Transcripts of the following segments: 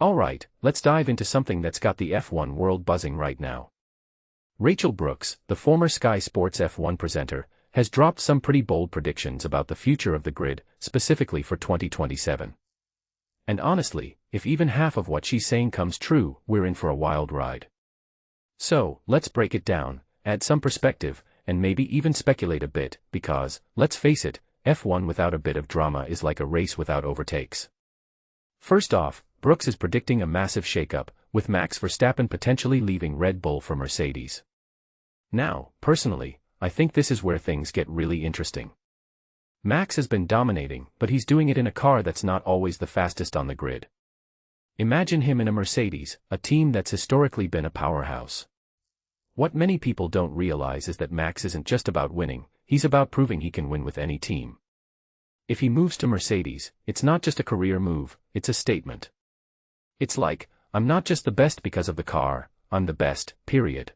Alright, let's dive into something that's got the F1 world buzzing right now. Rachel Brookes, the former Sky Sports F1 presenter, has dropped some pretty bold predictions about the future of the grid, specifically for 2027. And honestly, if even half of what she's saying comes true, we're in for a wild ride. So, let's break it down, add some perspective, and maybe even speculate a bit, because, let's face it, F1 without a bit of drama is like a race without overtakes. First off, Brookes is predicting a massive shakeup, with Max Verstappen potentially leaving Red Bull for Mercedes. Now, personally, I think this is where things get really interesting. Max has been dominating, but he's doing it in a car that's not always the fastest on the grid. Imagine him in a Mercedes, a team that's historically been a powerhouse. What many people don't realize is that Max isn't just about winning, he's about proving he can win with any team. If he moves to Mercedes, it's not just a career move, it's a statement. It's like, I'm not just the best because of the car, I'm the best, period.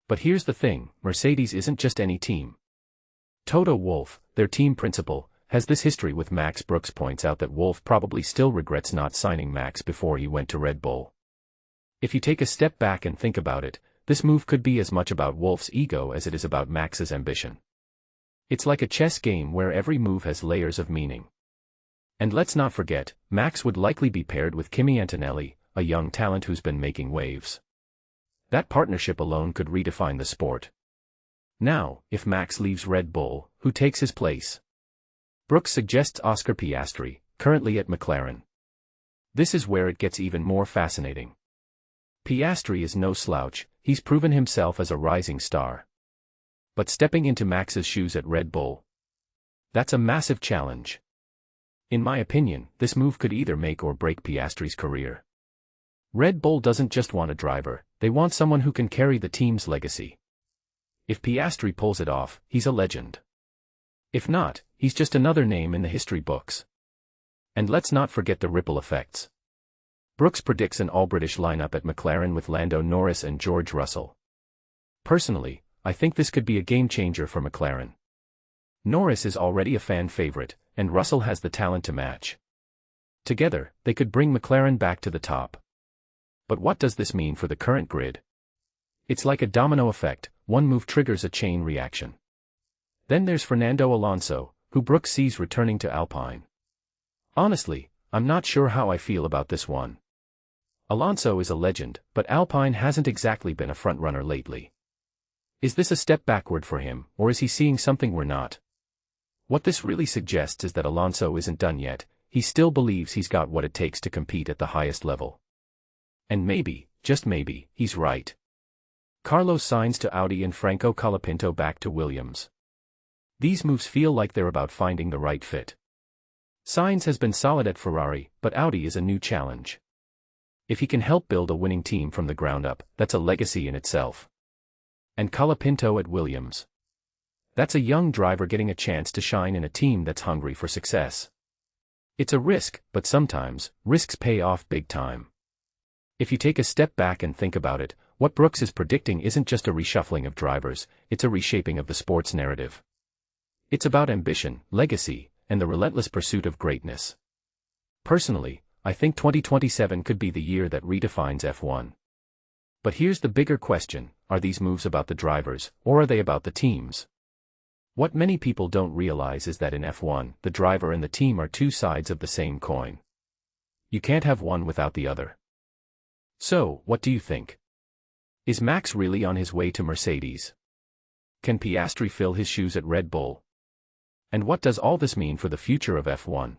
But here's the thing, Mercedes isn't just any team. Toto Wolff, their team principal, has this history with Max. Brookes points out that Wolff probably still regrets not signing Max before he went to Red Bull. If you take a step back and think about it, this move could be as much about Wolff's ego as it is about Max's ambition. It's like a chess game where every move has layers of meaning. And let's not forget, Max would likely be paired with Kimi Antonelli, a young talent who's been making waves. That partnership alone could redefine the sport. Now, if Max leaves Red Bull, who takes his place? Brookes suggests Oscar Piastri, currently at McLaren. This is where it gets even more fascinating. Piastri is no slouch, he's proven himself as a rising star. But stepping into Max's shoes at Red Bull? That's a massive challenge. In my opinion, this move could either make or break Piastri's career. Red Bull doesn't just want a driver, they want someone who can carry the team's legacy. If Piastri pulls it off, he's a legend. If not, he's just another name in the history books. And let's not forget the ripple effects. Brookes predicts an all-British lineup at McLaren with Lando, Norris and George Russell. Personally, I think this could be a game-changer for McLaren. Norris is already a fan favorite, and Russell has the talent to match. Together, they could bring McLaren back to the top. But what does this mean for the current grid? It's like a domino effect, one move triggers a chain reaction. Then there's Fernando Alonso, who Brookes sees returning to Alpine. Honestly, I'm not sure how I feel about this one. Alonso is a legend, but Alpine hasn't exactly been a frontrunner lately. Is this a step backward for him, or is he seeing something we're not? What this really suggests is that Alonso isn't done yet, he still believes he's got what it takes to compete at the highest level. And maybe, just maybe, he's right. Carlos Sainz to Audi and Franco Colapinto back to Williams. These moves feel like they're about finding the right fit. Sainz has been solid at Ferrari, but Audi is a new challenge. If he can help build a winning team from the ground up, that's a legacy in itself. And Colapinto at Williams. That's a young driver getting a chance to shine in a team that's hungry for success. It's a risk, but sometimes, risks pay off big time. If you take a step back and think about it, what Brookes is predicting isn't just a reshuffling of drivers, it's a reshaping of the sport's narrative. It's about ambition, legacy, and the relentless pursuit of greatness. Personally, I think 2027 could be the year that redefines F1. But here's the bigger question, are these moves about the drivers, or are they about the teams? What many people don't realize is that in F1, the driver and the team are two sides of the same coin. You can't have one without the other. So, what do you think? Is Max really on his way to Mercedes? Can Piastri fill his shoes at Red Bull? And what does all this mean for the future of F1?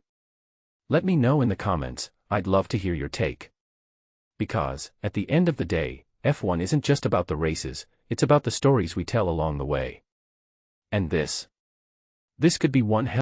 Let me know in the comments, I'd love to hear your take. Because, at the end of the day, F1 isn't just about the races, it's about the stories we tell along the way. And this could be one hell